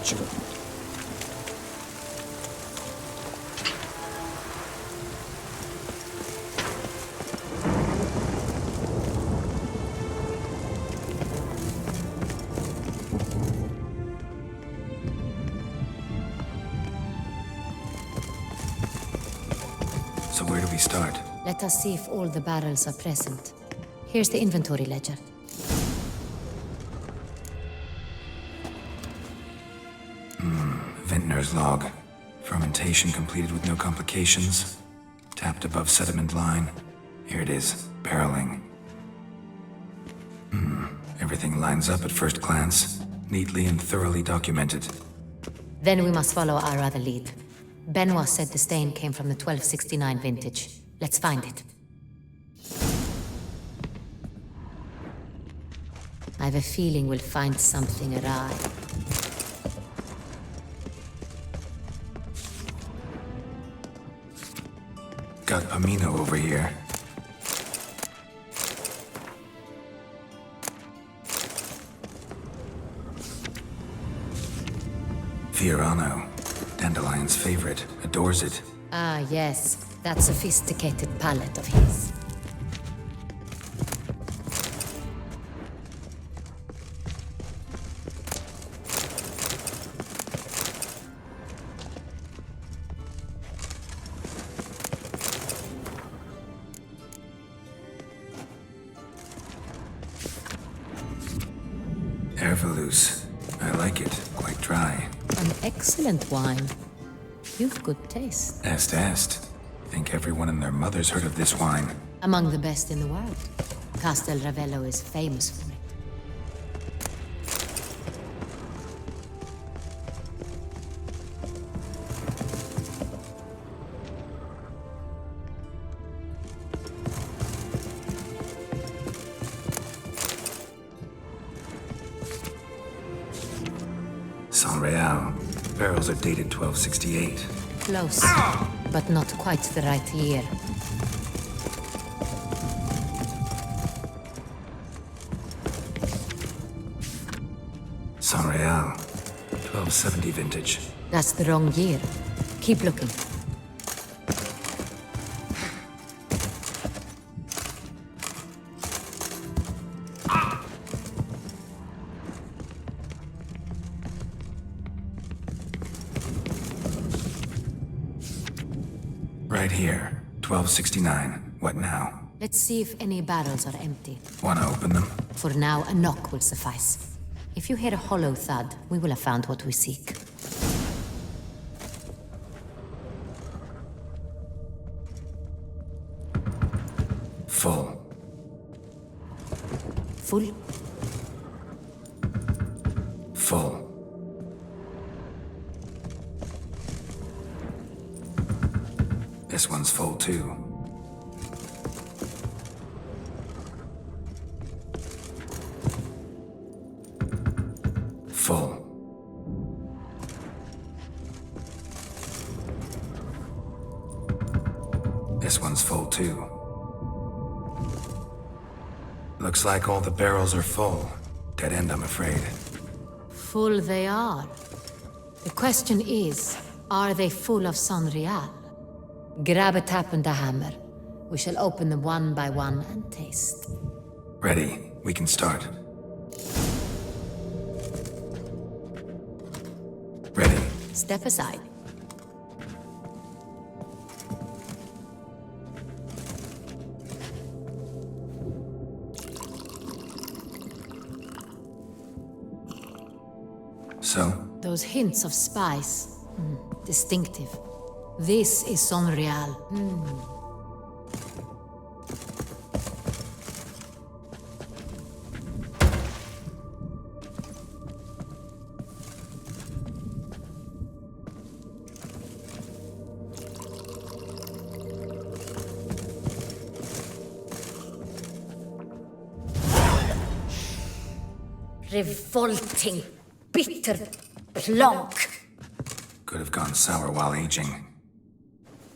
Portugal. So where do we start? Let us see if all the barrels are present. Here's the inventory ledger. Vintner's log. Fermentation completed with no complications. Tapped above sediment line. Here it is, barreling. Everything lines up at first glance. Neatly and thoroughly documented. Then we must follow our other lead. Benoit said the stain came from the 1269 vintage. Let's find it. I have a feeling we'll find something awry. Got Pamino over here. Fiorano. Dandelion's favorite. Adores it. Ah, yes. That sophisticated palate of his. Ervelus. I like it. Quite dry. An excellent wine. You've good taste. Est. Think everyone and their mother's heard of this wine. Among the best in the world. Castel Ravello is famous for it. San Real. Barrels are dated 1268. Close, but not quite the right year. San Real. 1270 vintage. That's the wrong year. Keep looking. Right here. 1269. What now? Let's see if any barrels are empty. Wanna open them? For now, a knock will suffice. If you hear a hollow thud, we will have found what we seek. Full. Full? Full. This one's full too. Full. This one's full too. Looks like all the barrels are full. Dead end, I'm afraid. Full they are. The question is, are they full of San Real? Grab a tap and a hammer. We shall open them one by one and taste. Ready. We can start. Ready. Step aside. So? Those hints of spice. Distinctive. This is San Real. Revolting, bitter plonk. Could have gone sour while aging.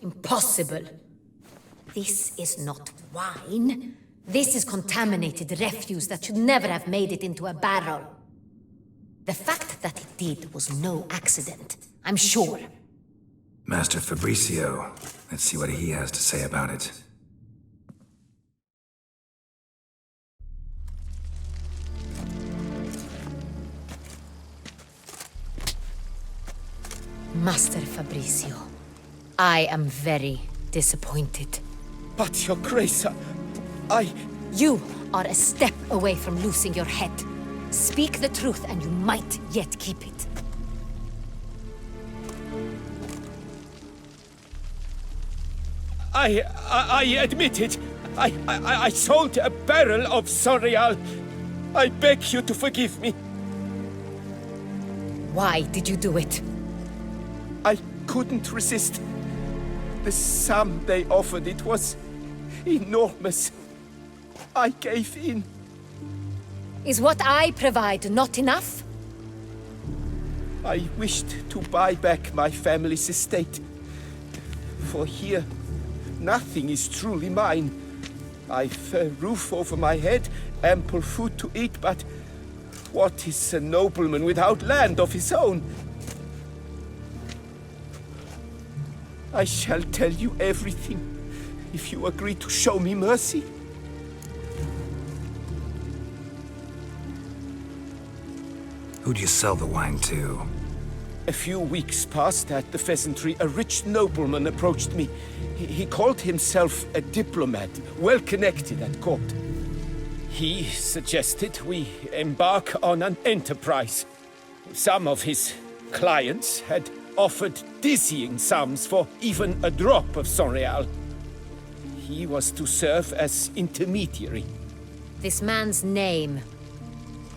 Impossible. This is not wine. This is contaminated refuse that should never have made it into a barrel. The fact that it did was no accident, I'm sure. Master Fabricio. Let's see what he has to say about it. Master Fabricio, I am very disappointed. But, Your Grace, I... You are a step away from losing your head. Speak the truth and you might yet keep it. I admit it. I sold a barrel of Sorial. I beg you to forgive me. Why did you do it? I couldn't resist. The sum they offered, it was enormous. I gave in. Is what I provide not enough? I wished to buy back my family's estate. For here, nothing is truly mine. I've a roof over my head, ample food to eat, but what is a nobleman without land of his own? I shall tell you everything, if you agree to show me mercy. Who'd you sell the wine to? A few weeks past at the Pheasantry, a rich nobleman approached me. He called himself a diplomat, well connected at court. He suggested we embark on an enterprise. Some of his clients had offered dizzying sums for even a drop of Sorial. He was to serve as intermediary. This man's name.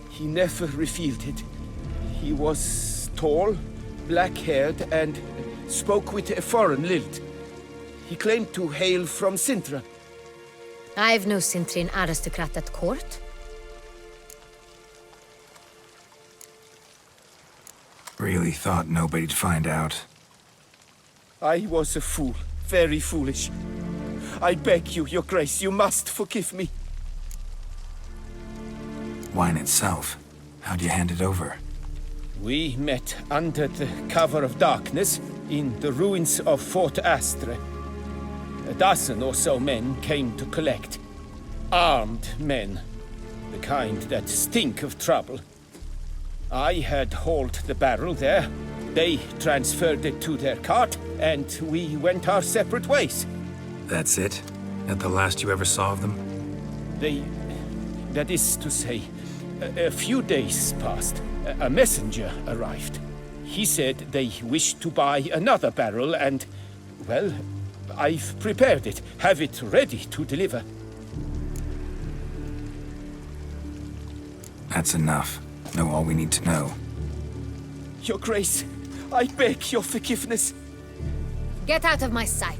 He never revealed it. He was tall, black-haired, and spoke with a foreign lilt. He claimed to hail from Sintra. I've no Cintrin aristocrat at court. Really thought nobody'd find out. I was a fool, very foolish. I beg you, Your Grace, you must forgive me. Wine itself. How'd you hand it over? We met under the cover of darkness in the ruins of Fort Astre. A dozen or so men came to collect. Armed men. The kind that stink of trouble. I had hauled the barrel there. They transferred it to their cart, and we went our separate ways. That's it? That the last you ever saw of them? That is to say, a few days passed. A messenger arrived. He said they wished to buy another barrel and, well, I've prepared it. Have it ready to deliver. That's enough. Know all we need to know. Your Grace, I beg your forgiveness. Get out of my sight.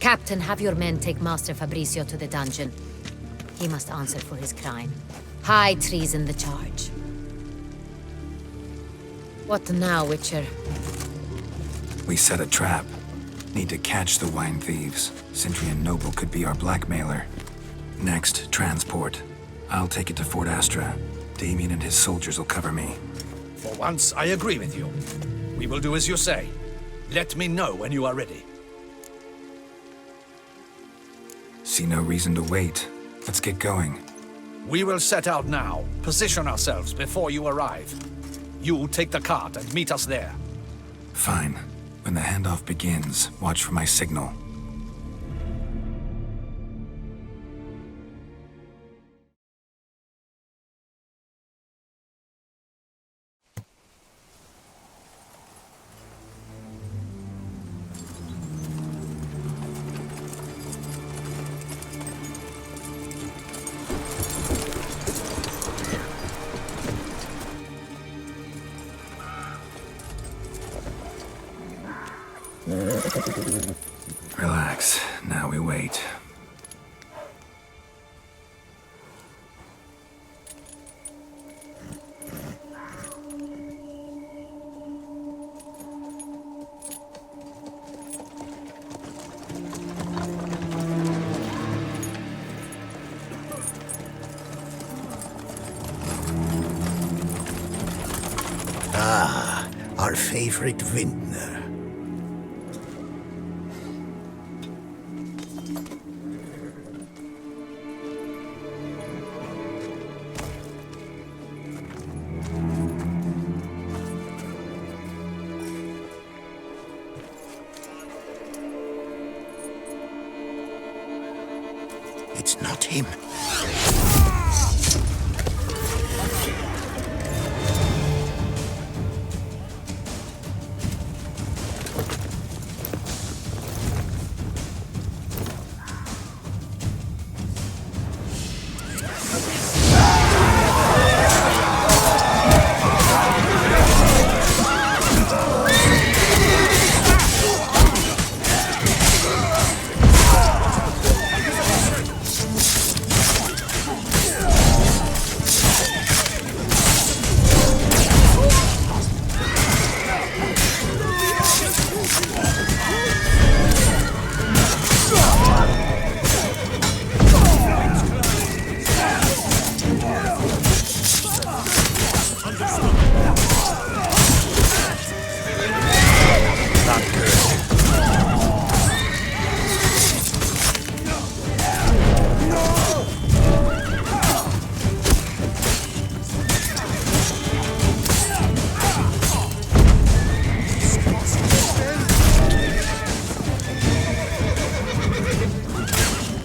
Captain, have your men take Master Fabricio to the dungeon. He must answer for his crime. High treason the charge. What now, Witcher? We set a trap. Need to catch the wine thieves. Cintrian Noble could be our blackmailer. Next, transport. I'll take it to Fort Astra. Damien and his soldiers will cover me. For once, I agree with you. We will do as you say. Let me know when you are ready. See no reason to wait. Let's get going. We will set out now. Position ourselves before you arrive. You take the cart and meet us there. Fine. When the handoff begins, watch for my signal. Relax. Now we wait. our favorite vintner. It's not him.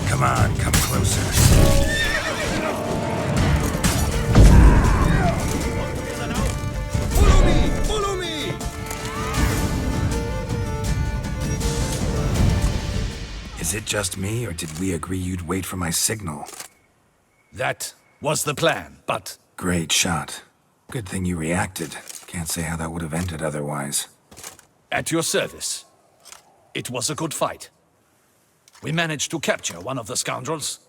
Come on, come closer. Follow me! Follow me! Is it just me, or did we agree you'd wait for my signal? That was the plan, but Great shot. Good thing you reacted. Can't say how that would have ended otherwise. at your service. It was a good fight. We managed to capture one of the scoundrels.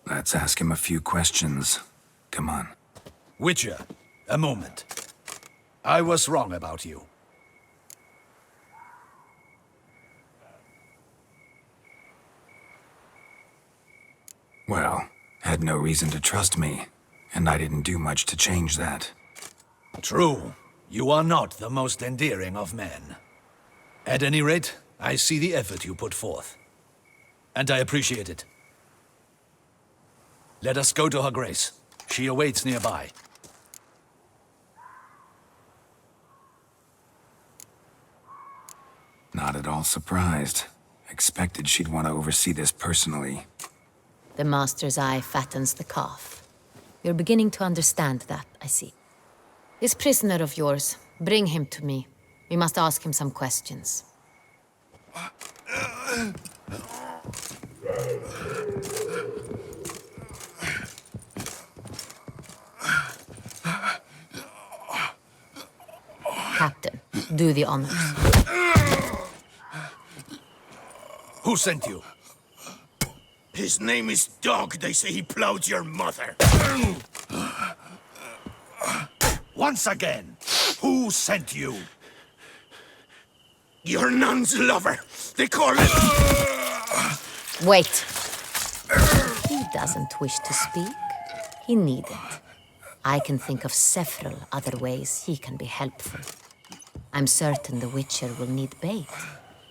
Let's ask him a few questions. Come on. Witcher, a moment. I was wrong about you. Well, had no reason to trust me, and I didn't do much to change that. True, you are not the most endearing of men. At any rate, I see the effort you put forth. And I appreciate it. Let us go to her grace. She awaits nearby. Not at all surprised. Expected she'd want to oversee this personally. The Master's eye fattens the calf. You're beginning to understand that, I see. This prisoner of yours, bring him to me. We must ask him some questions. Captain, do the honors. Who sent you? His name is Dog. They say he plowed your mother. Once again, who sent you? Your nun's lover. They call it... Wait. He doesn't wish to speak. He needn't. I can think of several other ways he can be helpful. I'm certain the Witcher will need bait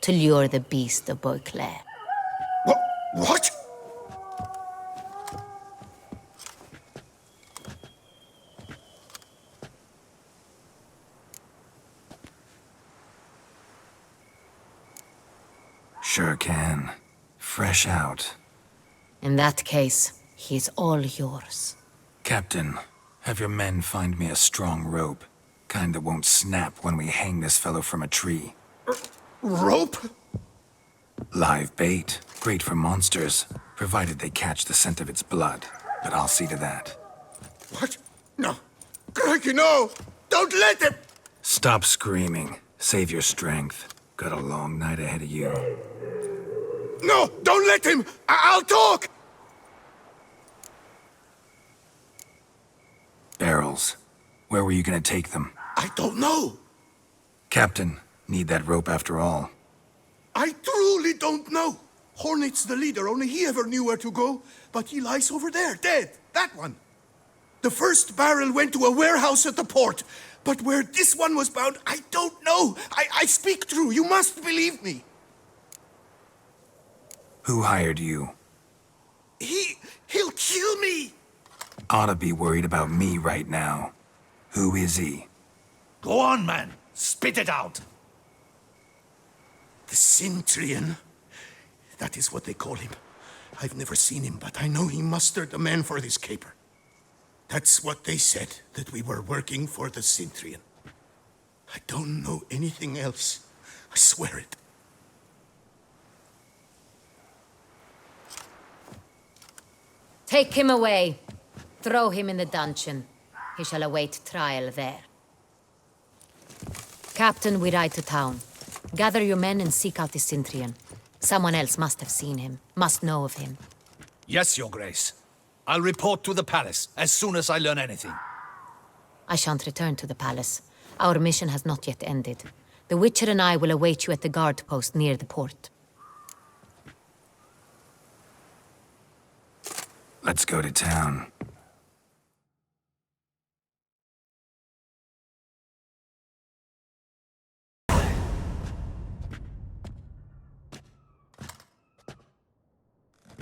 to lure the beast of Beauclair. What? Sure can. Fresh out. In that case, he's all yours. Captain, have your men find me a strong rope. Kind that won't snap when we hang this fellow from a tree. Rope? Live bait. Great for monsters, provided they catch the scent of its blood. But I'll see to that. What? No. Crikey, no! Don't let him! Stop screaming. Save your strength. Got a long night ahead of you. No! Don't let him! I'll talk! Barrels. Where were you gonna take them? I don't know. Captain, need that rope after all. I truly don't know. Hornet's the leader, only he ever knew where to go. But he lies over there, dead. That one. The first barrel went to a warehouse at the port. But where this one was bound, I don't know. I speak true. You must believe me. Who hired you? He'll kill me. Ought to be worried about me right now. Who is he? Go on, man. Spit it out. The Cintrian. That is what they call him. I've never seen him, but I know he mustered a man for this caper. That's what they said, that we were working for the Cintrian. I don't know anything else. I swear it. Take him away. Throw him in the dungeon. He shall await trial there. Captain, we ride to town. Gather your men and seek out the Cintrian. Someone else must have seen him, must know of him. Yes, Your Grace. I'll report to the palace as soon as I learn anything. I shan't return to the palace. Our mission has not yet ended. The Witcher and I will await you at the guard post near the port. Let's go to town.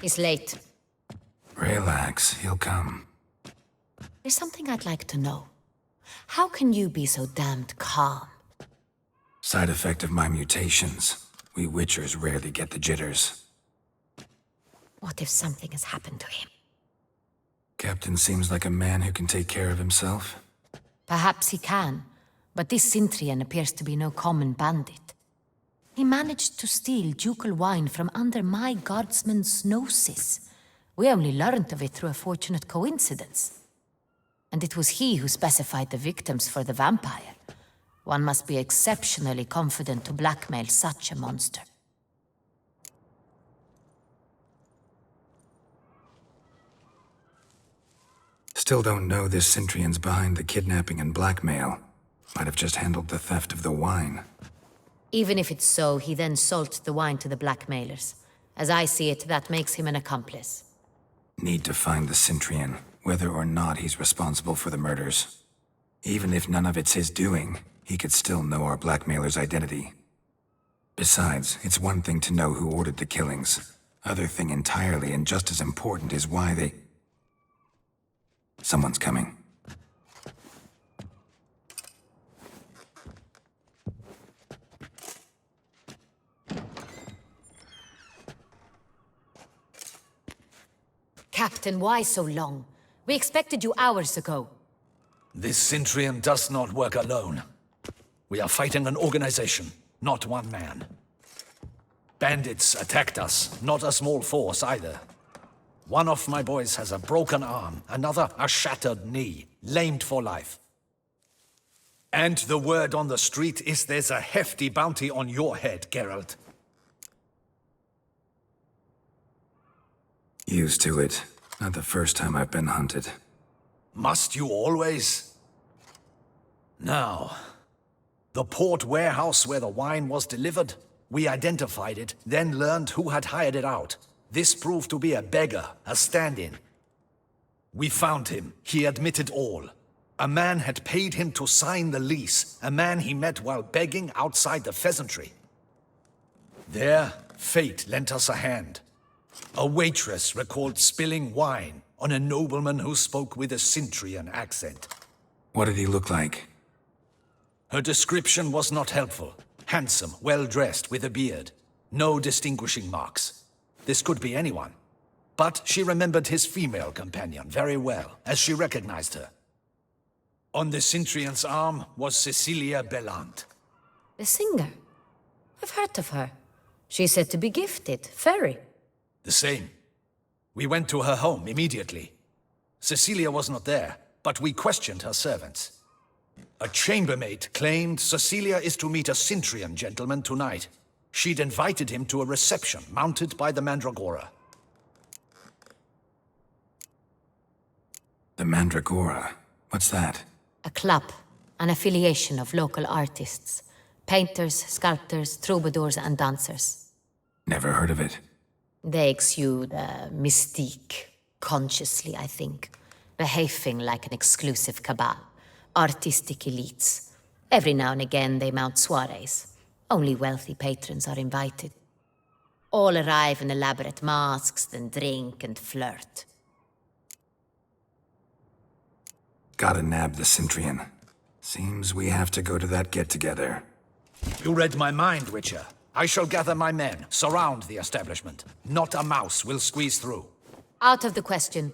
He's late. Relax, he'll come. There's something I'd like to know. How can you be so damned calm? Side effect of my mutations. We Witchers rarely get the jitters. What if something has happened to him? Captain seems like a man who can take care of himself. Perhaps he can, but this Cintrian appears to be no common bandit. He managed to steal ducal wine from under my guardsman's noses. We only learned of it through a fortunate coincidence. And it was he who specified the victims for the vampire. One must be exceptionally confident to blackmail such a monster. Still don't know this Cintrian's behind the kidnapping and blackmail. Might have just handled the theft of the wine. Even if it's so, he then sold the wine to the blackmailers. As I see it, that makes him an accomplice. Need to find the Cintrian, whether or not he's responsible for the murders. Even if none of it's his doing, he could still know our blackmailer's identity. Besides, it's one thing to know who ordered the killings. Other thing entirely, and just as important, is why they... Someone's coming. Captain, why so long? We expected you hours ago. This Cintrian does not work alone. We are fighting an organization, not one man. Bandits attacked us, not a small force either. One of my boys has a broken arm, another a shattered knee, lamed for life. And the word on the street is there's a hefty bounty on your head, Geralt. Used to it. Not the first time I've been hunted. Must you always? Now, the port warehouse where the wine was delivered, we identified it, then learned who had hired it out. This proved to be a beggar, a stand-in. We found him. He admitted all. A man had paid him to sign the lease, a man he met while begging outside the pheasantry. There, fate lent us a hand. A waitress recalled spilling wine on a nobleman who spoke with a Cintrian accent. What did he look like? Her description was not helpful. Handsome, well-dressed, with a beard. No distinguishing marks. This could be anyone. But she remembered his female companion very well, as she recognized her. On the Cintrian's arm was Cecilia Bellant. The singer? I've heard of her. She's said to be gifted, fairy. The same. We went to her home immediately. Cecilia was not there, but we questioned her servants. A chambermaid claimed Cecilia is to meet a Cintrian gentleman tonight. She'd invited him to a reception mounted by the Mandragora. The Mandragora? What's that? A club, an affiliation of local artists. Painters, sculptors, troubadours and dancers. Never heard of it. They exude a mystique, consciously, I think, behaving like an exclusive cabal. artistic elites. Every now and again they mount soirees. Only wealthy patrons are invited. All arrive in elaborate masks, then drink and flirt. Gotta nab the Cintrian. Seems we have to go to that get-together. You read my mind, Witcher. I shall gather my men, surround the establishment. Not a mouse will squeeze through. Out of the question.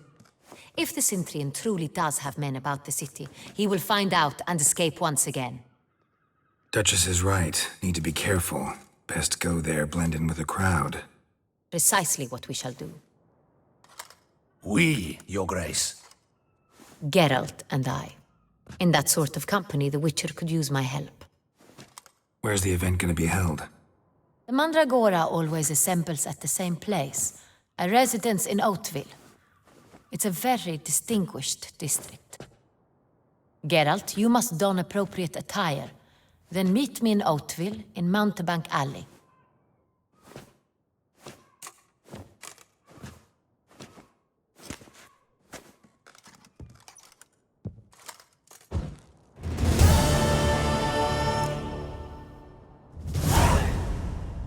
If the Cintrian truly does have men about the city, he will find out and escape once again. Duchess is right. Need to be careful. Best go there, blend in with the crowd. Precisely what we shall do. We, Your Grace. Geralt and I. In that sort of company, the Witcher could use my help. Where's the event gonna be held? The Mandragora always assembles at the same place, a residence in Oatville. It's a very distinguished district. Geralt, you must don appropriate attire. Then meet me in Oatville, in Mountebank Alley.